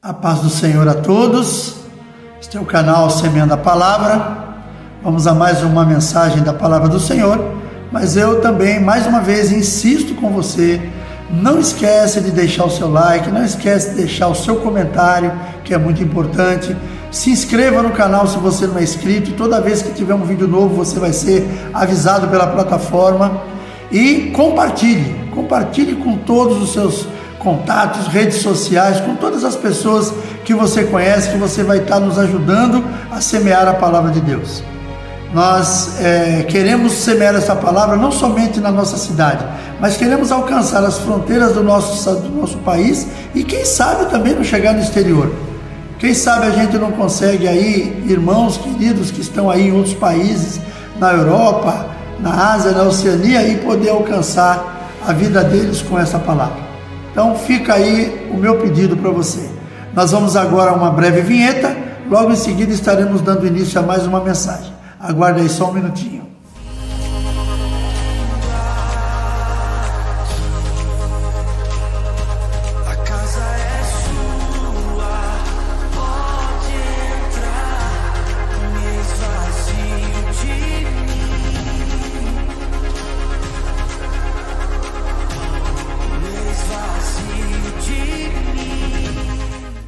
A paz do Senhor a todos. Este é o canal Semeando a Palavra. Vamos a mais uma mensagem da Palavra do Senhor, mas eu também, mais uma vez, insisto com você, não esquece de deixar o seu like, não esquece de deixar o seu comentário, que é muito importante. Se inscreva no canal se você não é inscrito, e toda vez que tiver um vídeo novo, você vai ser avisado pela plataforma. E compartilhe com todos os seus contatos, redes sociais, com todas as pessoas que você conhece, que você vai estar nos ajudando a semear a palavra de Deus. Nós queremos semear essa palavra não somente na nossa cidade, mas queremos alcançar as fronteiras do nosso país e quem sabe também não chegar no exterior. Quem sabe a gente não consegue aí, irmãos queridos que estão aí em outros países, na Europa, na Ásia, na Oceania, e poder alcançar a vida deles com essa palavra. Então fica aí o meu pedido para você. Nós vamos agora a uma breve vinheta, logo em seguida estaremos dando início a mais uma mensagem. Aguarde aí só um minutinho.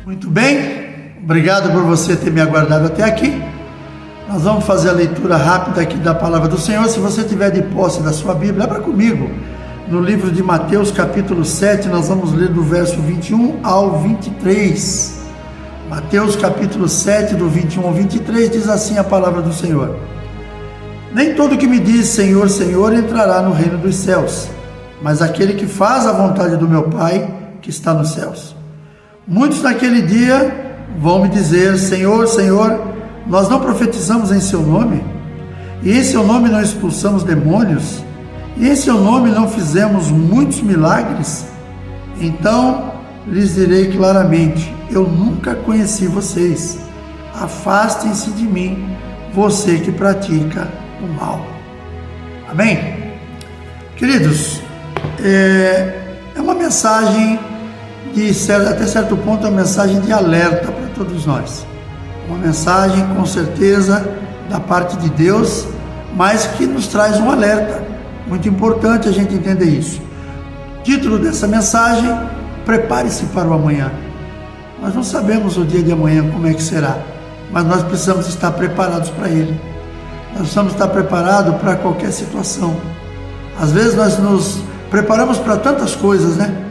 Muito bem, obrigado por você ter me aguardado até aqui. Nós vamos fazer a leitura rápida aqui da palavra do Senhor. Se você tiver de posse da sua Bíblia, abra comigo no livro de Mateus capítulo 7, nós vamos ler do verso 21 ao 23. Mateus capítulo 7, do 21 ao 23, diz assim a palavra do Senhor: Nem todo que me diz Senhor, Senhor entrará no reino dos céus, mas aquele que faz a vontade do meu Pai que está nos céus. Muitos naquele dia vão me dizer, Senhor, Senhor, nós não profetizamos em seu nome? E em seu nome não expulsamos demônios? E em seu nome não fizemos muitos milagres? Então lhes direi claramente, eu nunca conheci vocês. Afastem-se de mim, você que pratica o mal. Amém? Queridos, é uma mensagem até certo ponto, é uma mensagem de alerta para todos nós. Uma mensagem, com certeza, da parte de Deus, mas que nos traz um alerta. Muito importante a gente entender isso. Título dessa mensagem: prepare-se para o amanhã. Nós não sabemos o dia de amanhã como é que será, mas nós precisamos estar preparados para ele. Nós precisamos estar preparados para qualquer situação. Às vezes nós nos preparamos para tantas coisas, né?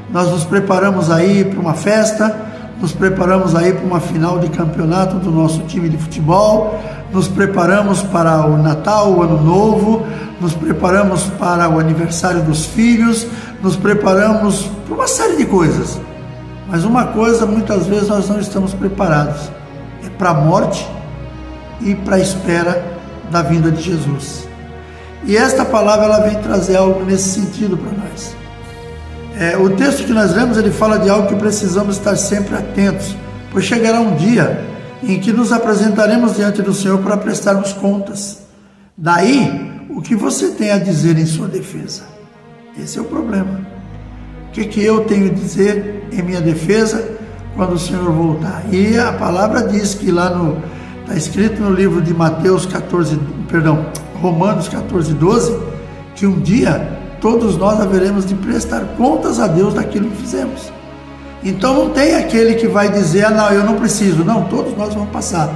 Nós nos preparamos aí para uma festa, nos preparamos aí para uma final de campeonato do nosso time de futebol, nos preparamos para o Natal, o Ano Novo, nos preparamos para o aniversário dos filhos, nos preparamos para uma série de coisas. Mas uma coisa, muitas vezes nós não estamos preparados, é para a morte e para a espera da vinda de Jesus. E esta palavra ela vem trazer algo nesse sentido para nós. O texto que nós lemos, ele fala de algo que precisamos estar sempre atentos, pois chegará um dia em que nos apresentaremos diante do Senhor para prestarmos contas. Daí, o que você tem a dizer em sua defesa? Esse é o problema. O que eu tenho a dizer em minha defesa quando o Senhor voltar? E a palavra diz que lá está escrito no livro de Romanos 14, 12, que um dia todos nós haveremos de prestar contas a Deus daquilo que fizemos. Então não tem aquele que vai dizer, não, eu não preciso. Não, todos nós vamos passar.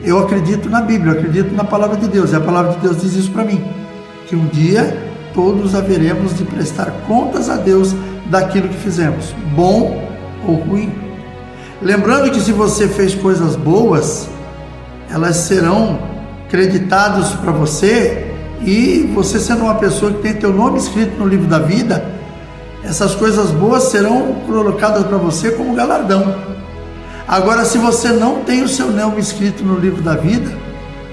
Eu acredito na Bíblia, eu acredito na palavra de Deus, e a palavra de Deus diz isso para mim, que um dia todos haveremos de prestar contas a Deus daquilo que fizemos, bom ou ruim. Lembrando que se você fez coisas boas, elas serão creditadas para você. E você, sendo uma pessoa que tem teu nome escrito no livro da vida, essas coisas boas serão colocadas para você como galardão. Agora, se você não tem o seu nome escrito no livro da vida,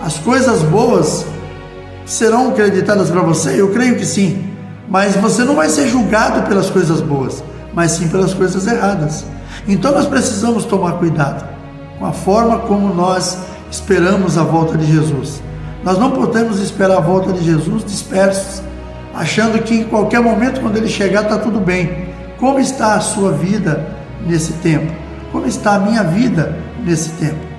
as coisas boas serão creditadas para você? Eu creio que sim, mas você não vai ser julgado pelas coisas boas, mas sim pelas coisas erradas. Então nós precisamos tomar cuidado com a forma como nós esperamos a volta de Jesus. Nós não podemos esperar a volta de Jesus dispersos, achando que em qualquer momento, quando ele chegar, está tudo bem. Como está a sua vida nesse tempo? como está a minha vida nesse tempo.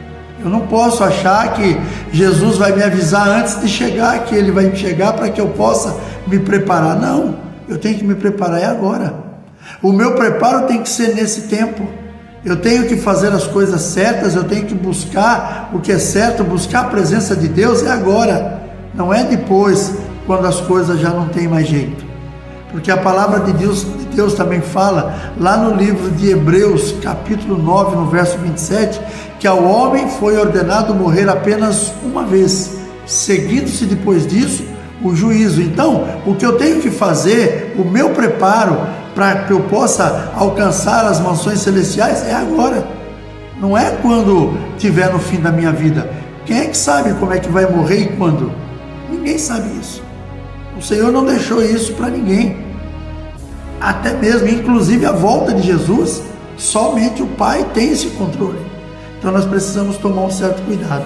Eu não posso achar que Jesus vai me avisar antes de chegar, que Ele vai chegar para que eu possa me preparar. Não, eu tenho que me preparar agora. O meu preparo tem que ser nesse tempo. Eu tenho que fazer as coisas certas, eu tenho que buscar o que é certo, buscar a presença de Deus é agora. Não é depois, quando as coisas já não tem mais jeito. Porque a palavra de Deus também fala, lá no livro de Hebreus, capítulo 9, no verso 27, que ao homem foi ordenado morrer apenas uma vez, seguindo-se depois disso o juízo. Então, o que eu tenho que fazer, o meu preparo para que eu possa alcançar as mansões celestiais é agora. Não é quando estiver no fim da minha vida. Quem é que sabe como é que vai morrer e quando? Ninguém sabe isso. O Senhor não deixou isso para ninguém. Até mesmo, inclusive a volta de Jesus, somente o Pai tem esse controle. Então nós precisamos tomar um certo cuidado.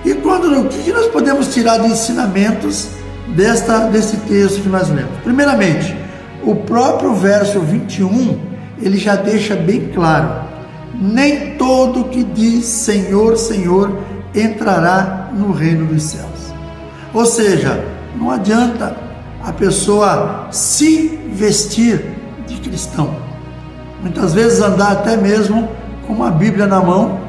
E o que nós podemos tirar de ensinamentos desse texto que nós lemos? Primeiramente, o próprio verso 21, ele já deixa bem claro: nem todo que diz Senhor, Senhor entrará no reino dos céus. Ou seja, não adianta a pessoa se vestir de cristão, muitas vezes andar até mesmo com uma Bíblia na mão,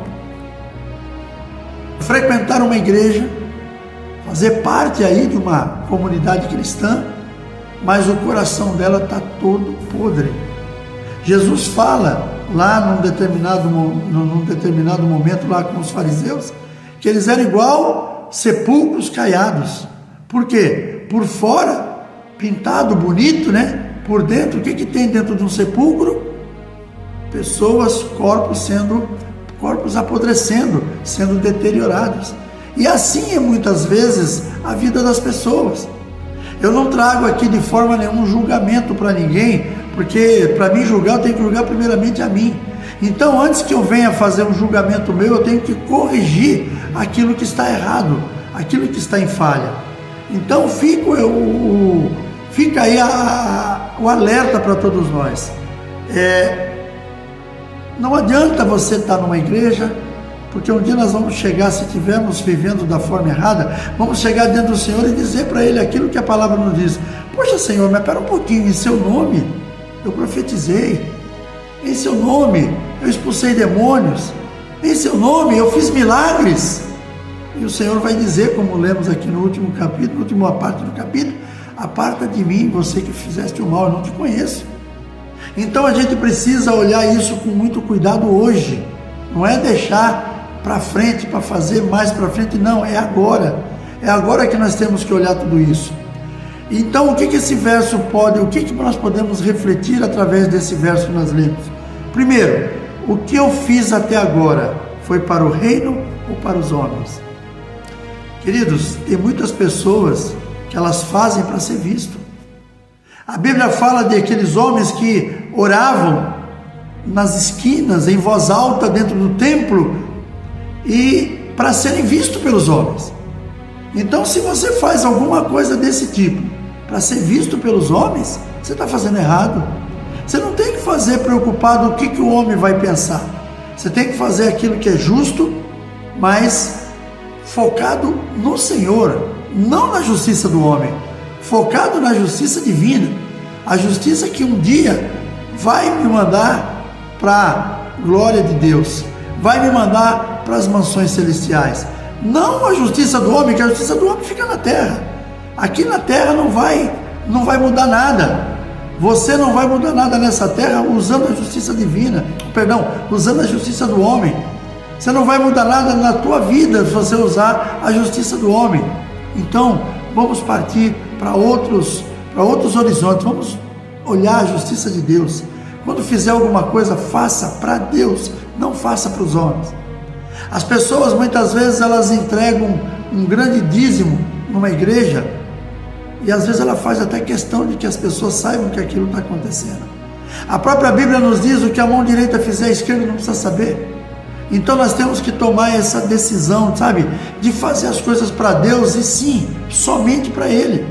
frequentar uma igreja, fazer parte aí de uma comunidade cristã, mas o coração dela está todo podre. Jesus fala lá num determinado momento lá com os fariseus, que eles eram igual sepulcros caiados. Por quê? Por fora, pintado, bonito, né? Por dentro, o que tem dentro de um sepulcro? Pessoas, corpos apodrecendo, sendo deteriorados. E assim é muitas vezes a vida das pessoas. Eu não trago aqui de forma nenhuma julgamento para ninguém, porque para mim julgar, eu tenho que julgar primeiramente a mim. Então, antes que eu venha fazer um julgamento meu, eu tenho que corrigir aquilo que está errado, aquilo que está em falha. Então, fica aí o alerta para todos nós. Não adianta você estar numa igreja, porque um dia nós vamos chegar, se estivermos vivendo da forma errada, vamos chegar diante do Senhor e dizer para Ele aquilo que a palavra nos diz. Poxa, Senhor, mas espera um pouquinho, em seu nome eu profetizei, em seu nome eu expulsei demônios, em seu nome eu fiz milagres. E o Senhor vai dizer, como lemos aqui no último capítulo, na última parte do capítulo: aparta de mim, você que fizeste o mal, eu não te conheço. Então a gente precisa olhar isso com muito cuidado hoje. Não é deixar para frente, para fazer mais para frente, não, é agora. É agora que nós temos que olhar tudo isso. Então o que esse verso pode, o que nós podemos refletir através desse verso que nós lemos? Primeiro, o que eu fiz até agora foi para o reino ou para os homens? Queridos, tem muitas pessoas que elas fazem para ser visto. A Bíblia fala de aqueles homens que oravam nas esquinas, em voz alta, dentro do templo, e para serem vistos pelos homens. Então, se você faz alguma coisa desse tipo para ser visto pelos homens, você está fazendo errado. Você não tem que fazer preocupado o que o homem vai pensar. Você tem que fazer aquilo que é justo, mas focado no Senhor, não na justiça do homem, focado na justiça divina, a justiça que um dia vai me mandar para a glória de Deus, vai me mandar para as mansões celestiais. Não a justiça do homem, que a justiça do homem fica na terra. Aqui na terra não vai mudar nada. Você não vai mudar nada nessa terra usando a justiça divina, usando a justiça do homem. Você não vai mudar nada na tua vida se você usar a justiça do homem. Então, vamos partir para outros horizontes, vamos olhar a justiça de Deus. Quando fizer alguma coisa, faça para Deus, não faça para os homens. As pessoas, muitas vezes, elas entregam um grande dízimo numa igreja, e às vezes ela faz até questão de que as pessoas saibam que aquilo está acontecendo. A própria Bíblia nos diz: o que a mão direita fizer, a esquerda não precisa saber. Então nós temos que tomar essa decisão, sabe, de fazer as coisas para Deus, e sim, somente para Ele.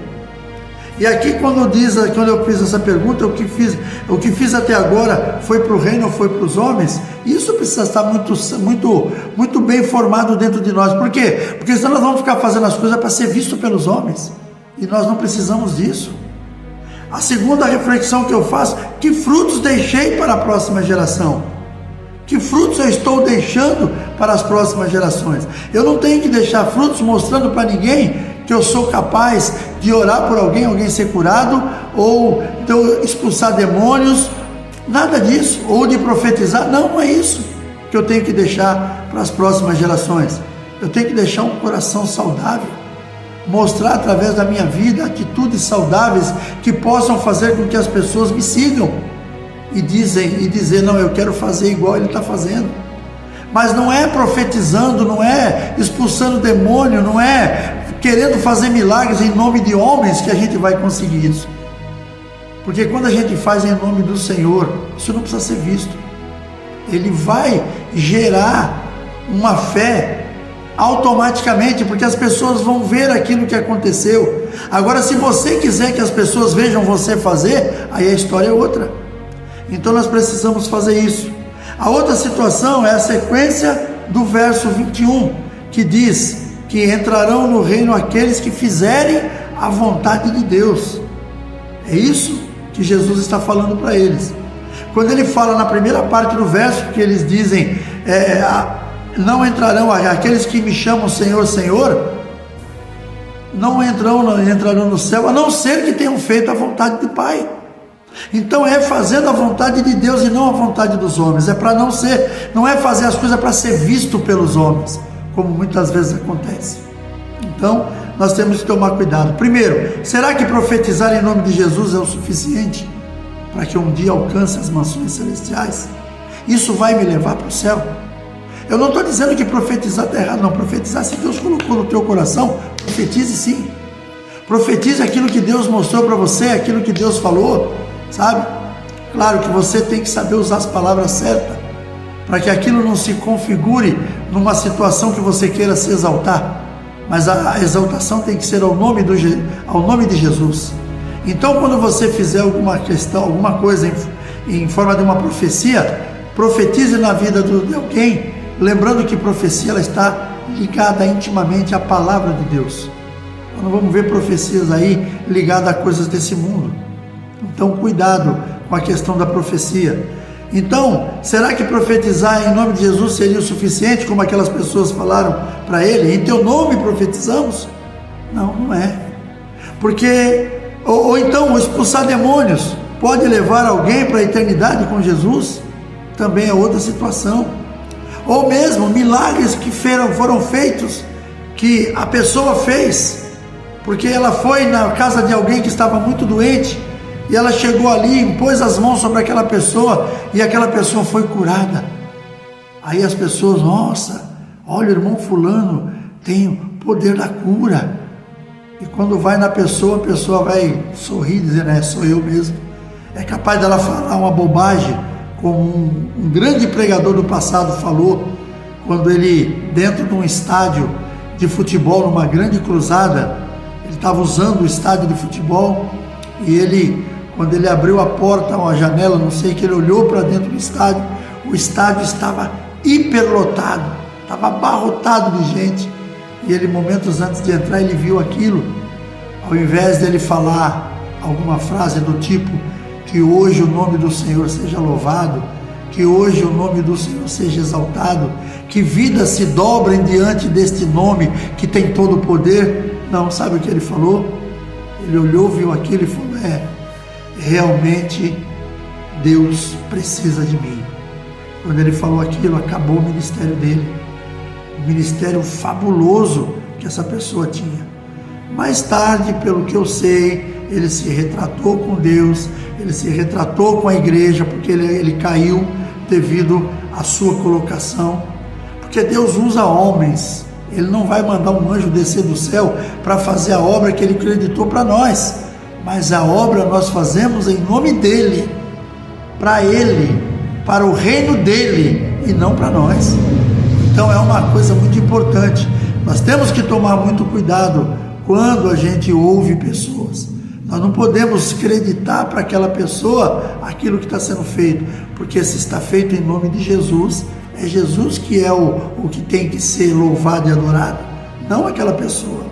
E aqui quando eu fiz essa pergunta, o que fiz até agora foi para o reino ou foi para os homens? Isso precisa estar muito bem formado dentro de nós. Por quê? Porque senão nós vamos ficar fazendo as coisas para ser visto pelos homens. E nós não precisamos disso. A segunda reflexão que eu faço: que frutos deixei para a próxima geração? Que frutos eu estou deixando para as próximas gerações? Eu não tenho que deixar frutos mostrando para ninguém que eu sou capaz de orar por alguém ser curado, ou de eu expulsar demônios, nada disso, ou de profetizar. Não é isso que eu tenho que deixar para as próximas gerações. Eu tenho que deixar um coração saudável, mostrar através da minha vida atitudes saudáveis que possam fazer com que as pessoas me sigam e dizer: não, eu quero fazer igual ele está fazendo. Mas não é profetizando, não é expulsando demônio, não é querendo fazer milagres em nome de homens que a gente vai conseguir isso. Porque quando a gente faz em nome do Senhor, isso não precisa ser visto. Ele vai gerar uma fé automaticamente, porque as pessoas vão ver aquilo que aconteceu. Agora, se você quiser que as pessoas vejam você fazer, aí a história é outra. Então nós precisamos fazer isso. A outra situação é a sequência do verso 21, que diz que entrarão no reino aqueles que fizerem a vontade de Deus. É isso que Jesus está falando para eles. Quando ele fala na primeira parte do verso, que eles dizem: não entrarão aqueles que me chamam Senhor, Senhor, não entrarão no céu, a não ser que tenham feito a vontade do Pai. Então é fazendo a vontade de Deus e não a vontade dos homens. Não é fazer as coisas para ser visto pelos homens, como muitas vezes acontece. Então nós temos que tomar cuidado. Primeiro, será que profetizar em nome de Jesus é o suficiente para que um dia alcance as mansões celestiais? Isso vai me levar para o céu? Eu não estou dizendo que profetizar está errado, não. Profetizar, se Deus colocou no teu coração, profetize sim. Profetize aquilo que Deus mostrou para você, aquilo que Deus falou, sabe? Claro que você tem que saber usar as palavras certas, para que aquilo não se configure numa situação que você queira se exaltar. Mas a exaltação tem que ser ao nome de Jesus. Então, quando você fizer alguma coisa em forma de uma profecia, profetize na vida de alguém, lembrando que profecia ela está ligada intimamente à palavra de Deus. Nós não vamos ver profecias aí ligadas a coisas desse mundo. Então, cuidado com a questão da profecia. Então, será que profetizar em nome de Jesus seria o suficiente, como aquelas pessoas falaram para ele? Em teu nome profetizamos? Não, não é. Porque, ou então, expulsar demônios pode levar alguém para a eternidade com Jesus? Também é outra situação. Ou mesmo milagres que foram feitos, que a pessoa fez, porque ela foi na casa de alguém que estava muito doente, e ela chegou ali, impôs as mãos sobre aquela pessoa, e aquela pessoa foi curada. Aí as pessoas: nossa, olha, o irmão fulano tem o poder da cura. E quando vai na pessoa, a pessoa vai sorrir, dizendo: sou eu mesmo. É capaz dela falar uma bobagem, como um grande pregador do passado falou, quando ele, dentro de um estádio de futebol, numa grande cruzada, ele estava usando o estádio de futebol, e ele, quando ele abriu a porta ou a janela, não sei, que ele olhou para dentro do estádio, o estádio estava hiperlotado, estava abarrotado de gente, e ele, momentos antes de entrar, ele viu aquilo. Ao invés dele falar alguma frase do tipo: que hoje o nome do Senhor seja louvado, que hoje o nome do Senhor seja exaltado, que vidas se dobrem diante deste nome que tem todo o poder. Não, sabe o que ele falou? Ele olhou, viu aquilo e falou: realmente Deus precisa de mim. Quando ele falou aquilo, acabou o ministério dele, um ministério fabuloso que essa pessoa tinha. Mais tarde, pelo que eu sei, ele se retratou com Deus, ele se retratou com a igreja, porque ele caiu devido à sua colocação. Porque Deus usa homens, ele não vai mandar um anjo descer do céu para fazer a obra que ele acreditou para nós, mas a obra nós fazemos em nome dele, para ele, para o reino dele e não para nós. Então é uma coisa muito importante. Nós temos que tomar muito cuidado quando a gente ouve pessoas. Nós não podemos acreditar para aquela pessoa aquilo que está sendo feito, porque se está feito em nome de Jesus, É Jesus que é o que tem que ser louvado e adorado, não aquela pessoa.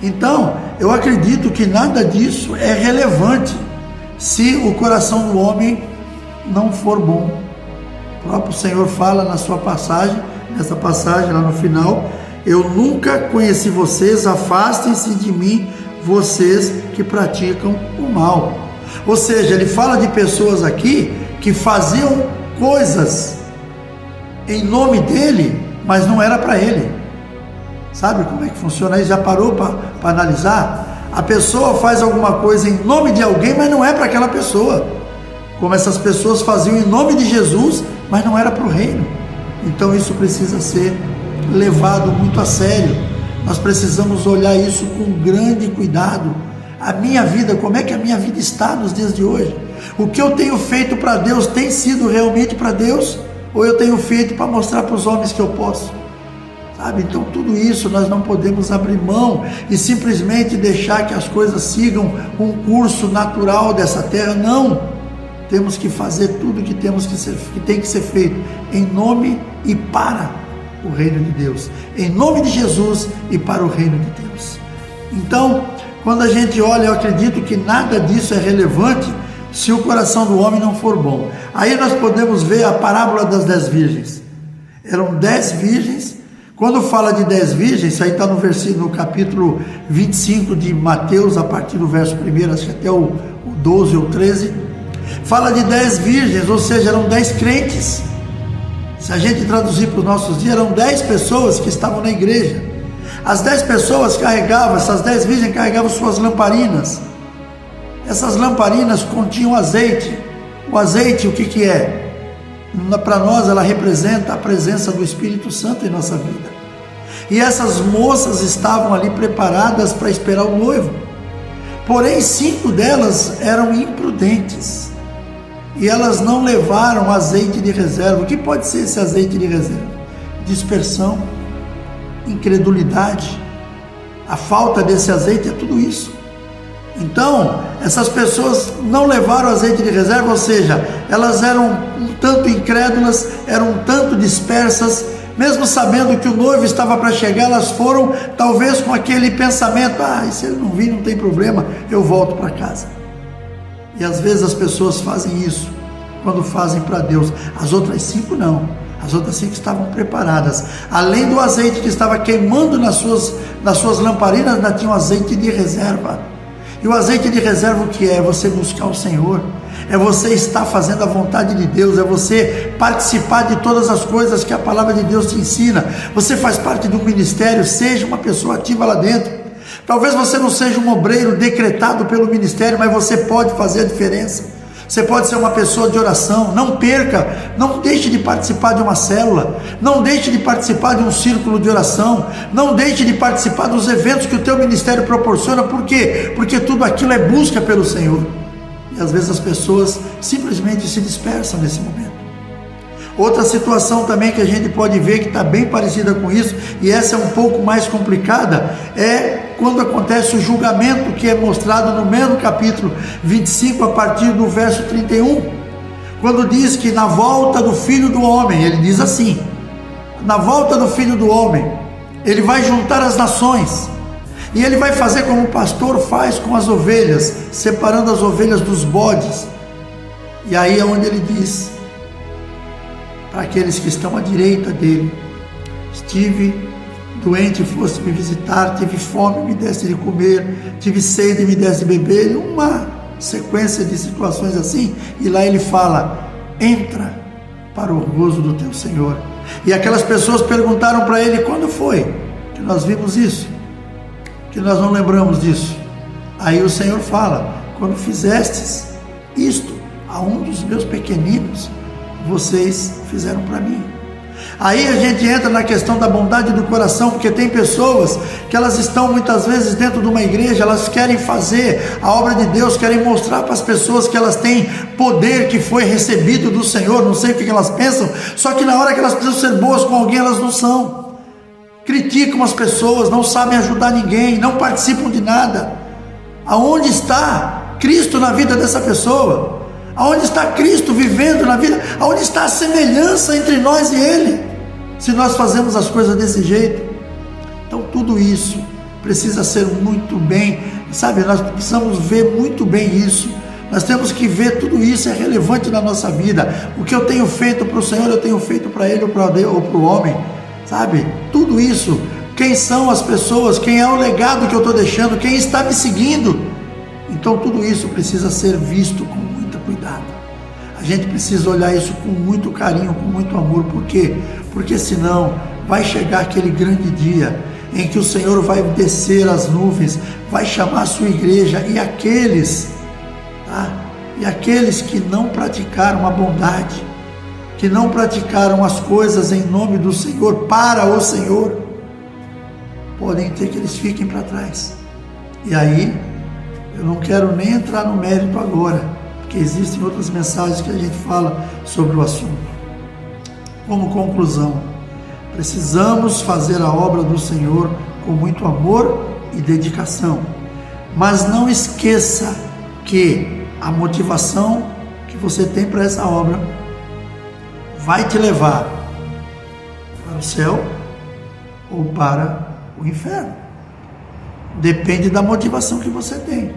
Então, eu acredito que nada disso é relevante se o coração do homem não for bom. O próprio Senhor fala na sua passagem, nessa passagem lá no final: eu nunca conheci vocês, afastem-se de mim, vocês que praticam o mal. Ou seja, ele fala de pessoas aqui que faziam coisas em nome dele, mas não era para ele. Sabe como é que funciona isso? Já parou para analisar? A pessoa faz alguma coisa em nome de alguém, mas não é para aquela pessoa. Como essas pessoas faziam em nome de Jesus, mas não era para o reino. Então isso precisa ser levado muito a sério. Nós precisamos olhar isso com grande cuidado. A minha vida, como é que a minha vida está nos dias de hoje? O que eu tenho feito para Deus tem sido realmente para Deus? Ou eu tenho feito para mostrar para os homens que eu posso? Sabe? Então tudo isso nós não podemos abrir mão e simplesmente deixar que as coisas sigam um curso natural dessa terra. Não! Temos que fazer tudo que tem que ser feito em nome e para o reino de Deus, em nome de Jesus e para o reino de Deus. Então, quando a gente olha, eu acredito que nada disso é relevante se o coração do homem não for bom. Aí nós podemos ver a parábola das 10 virgens. Eram 10 virgens. Quando fala de 10 virgens, isso aí está no capítulo 25 de Mateus, a partir do verso 1, acho que até o 12 ou 13, fala de 10 virgens, ou seja, eram 10 crentes. Se a gente traduzir para os nossos dias, eram 10 pessoas que estavam na igreja. As 10 pessoas carregavam, essas 10 virgens carregavam suas lamparinas. Essas lamparinas continham azeite. O azeite, o que é? Para nós ela representa a presença do Espírito Santo em nossa vida. E essas moças estavam ali preparadas para esperar o noivo. Porém 5 delas eram imprudentes. E elas não levaram azeite de reserva. O que pode ser esse azeite de reserva? Dispersão, incredulidade. A falta desse azeite é tudo isso. Então, essas pessoas não levaram azeite de reserva, ou seja, elas eram um tanto incrédulas, eram um tanto dispersas, mesmo sabendo que o noivo estava para chegar, elas foram talvez com aquele pensamento: e se ele não vir, não tem problema, eu volto para casa. E às vezes as pessoas fazem isso quando fazem para Deus. As outras 5 não. As outras 5 estavam preparadas. Além do azeite que estava queimando nas suas lamparinas, ainda tinha um azeite de reserva. E o azeite de reserva o que é? É você buscar o Senhor. É você estar fazendo a vontade de Deus. É você participar de todas as coisas que a palavra de Deus te ensina. Você faz parte do ministério, seja uma pessoa ativa lá dentro. Talvez você não seja um obreiro decretado pelo ministério, mas você pode fazer a diferença. Você pode ser uma pessoa de oração. Não perca, não deixe de participar de uma célula, não deixe de participar de um círculo de oração, não deixe de participar dos eventos que o teu ministério proporciona. Por quê? Porque tudo aquilo é busca pelo Senhor. E às vezes as pessoas simplesmente se dispersam nesse momento. Outra situação também que a gente pode ver que está bem parecida com isso, e essa é um pouco mais complicada, é quando acontece o julgamento, que é mostrado no mesmo capítulo 25, a partir do verso 31, quando diz que na volta do Filho do Homem, ele diz assim: na volta do Filho do Homem, ele vai juntar as nações, e ele vai fazer como o pastor faz com as ovelhas, separando as ovelhas dos bodes. E aí é onde ele diz para aqueles que estão à direita dele: estive doente, foste me visitar, tive fome, me deste de comer, tive sede, me deste de beber. Uma sequência de situações assim, e lá ele fala: entra para o gozo do teu Senhor. E aquelas pessoas perguntaram para ele: quando foi que nós vimos isso? Que nós não lembramos disso. Aí o Senhor fala: quando fizestes isto a um dos meus pequeninos, vocês fizeram para mim. Aí a gente entra na questão da bondade do coração, porque tem pessoas que elas estão muitas vezes dentro de uma igreja, elas querem fazer a obra de Deus, querem mostrar para as pessoas que elas têm poder que foi recebido do Senhor, não sei o que elas pensam, só que na hora que elas precisam ser boas com alguém, elas não são. Criticam as pessoas, não sabem ajudar ninguém, não participam de nada. Aonde está Cristo na vida dessa pessoa? Aonde está Cristo vivendo na vida? Aonde está a semelhança entre nós e Ele? Se nós fazemos as coisas desse jeito. Então tudo isso precisa ser muito bem, sabe? Nós precisamos ver muito bem isso. Nós temos que ver tudo isso, é relevante na nossa vida. O que eu tenho feito para o Senhor, eu tenho feito para Ele ou para o homem, sabe? Tudo isso, quem são as pessoas, quem é o legado que eu estou deixando, quem está me seguindo. Então tudo isso precisa ser visto com muito cuidado. A gente precisa olhar isso com muito carinho, com muito amor. Por quê? Porque senão vai chegar aquele grande dia em que o Senhor vai descer as nuvens, vai chamar a sua igreja e aqueles que não praticaram a bondade, que não praticaram as coisas em nome do Senhor, para o Senhor, podem ter que eles fiquem para trás. E aí, eu não quero nem entrar no mérito agora, porque existem outras mensagens que a gente fala sobre o assunto. Como conclusão, precisamos fazer a obra do Senhor com muito amor e dedicação, mas não esqueça que a motivação que você tem para essa obra vai te levar para o céu ou para o inferno. Depende da motivação que você tem.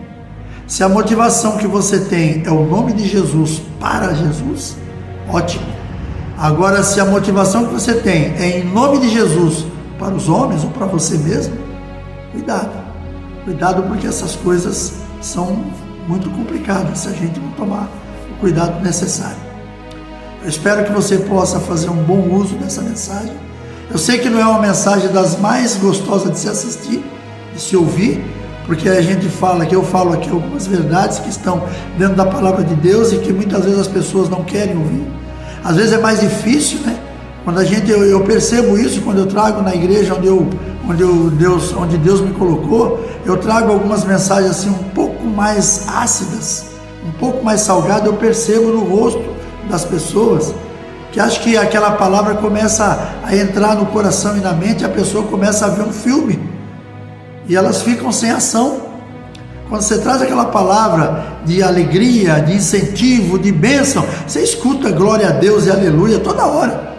Se a motivação que você tem é o nome de Jesus para Jesus, ótimo. Agora, se a motivação que você tem é em nome de Jesus para os homens ou para você mesmo, cuidado. Cuidado, porque essas coisas são muito complicadas se a gente não tomar o cuidado necessário. Eu espero que você possa fazer um bom uso dessa mensagem. Eu sei que não é uma mensagem das mais gostosas de se assistir, de se ouvir, porque a gente fala, que eu falo aqui algumas verdades que estão dentro da palavra de Deus e que muitas vezes as pessoas não querem ouvir. Às vezes é mais difícil, né? Quando eu percebo isso, quando eu trago na igreja onde Deus me colocou, eu trago algumas mensagens assim um pouco mais ácidas, um pouco mais salgadas. Eu percebo no rosto das pessoas que acho que aquela palavra começa a entrar no coração e na mente, a pessoa começa a ver um filme e elas ficam sem ação. Quando você traz aquela palavra de alegria, de incentivo, de bênção, você escuta glória a Deus e aleluia toda hora.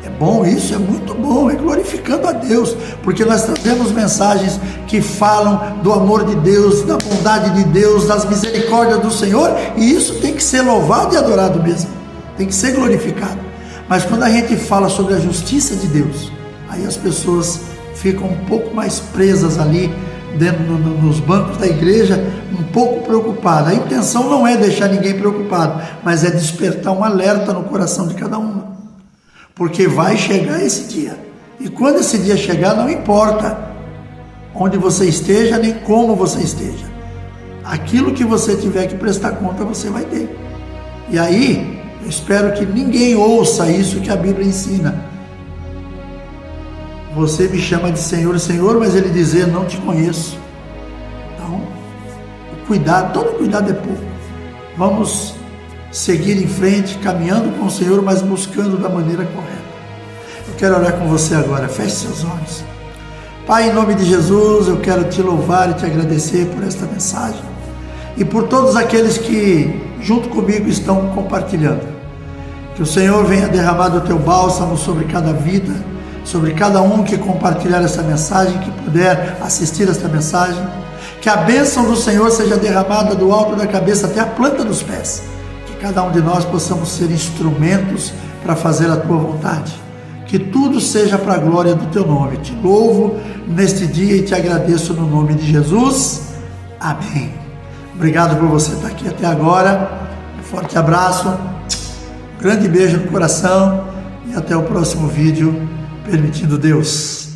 É bom isso, é muito bom, é glorificando a Deus, porque nós trazemos mensagens que falam do amor de Deus, da bondade de Deus, das misericórdias do Senhor, e isso tem que ser louvado e adorado mesmo, tem que ser glorificado. Mas quando a gente fala sobre a justiça de Deus, aí as pessoas ficam um pouco mais presas ali, dentro nos bancos da igreja, um pouco preocupada. A intenção não é deixar ninguém preocupado, mas é despertar um alerta no coração de cada um, porque vai chegar esse dia, e quando esse dia chegar, não importa onde você esteja, nem como você esteja, aquilo que você tiver que prestar conta, você vai ter. E aí, eu espero que ninguém ouça isso que a Bíblia ensina. Você me chama de Senhor, Senhor, mas Ele dizer, não te conheço. Então, cuidado, todo cuidado é pouco. Vamos seguir em frente, caminhando com o Senhor, mas buscando da maneira correta. Eu quero orar com você agora, feche seus olhos. Pai, em nome de Jesus, eu quero te louvar e te agradecer por esta mensagem e por todos aqueles que junto comigo estão compartilhando. Que o Senhor venha derramar do teu bálsamo sobre cada vida, sobre cada um que compartilhar essa mensagem, que puder assistir esta mensagem. Que a bênção do Senhor seja derramada do alto da cabeça até a planta dos pés. Que cada um de nós possamos ser instrumentos para fazer a tua vontade. Que tudo seja para a glória do teu nome. Te louvo neste dia e te agradeço no nome de Jesus. Amém. Obrigado por você estar aqui até agora. Um forte abraço, um grande beijo no coração e até o próximo vídeo, permitindo Deus.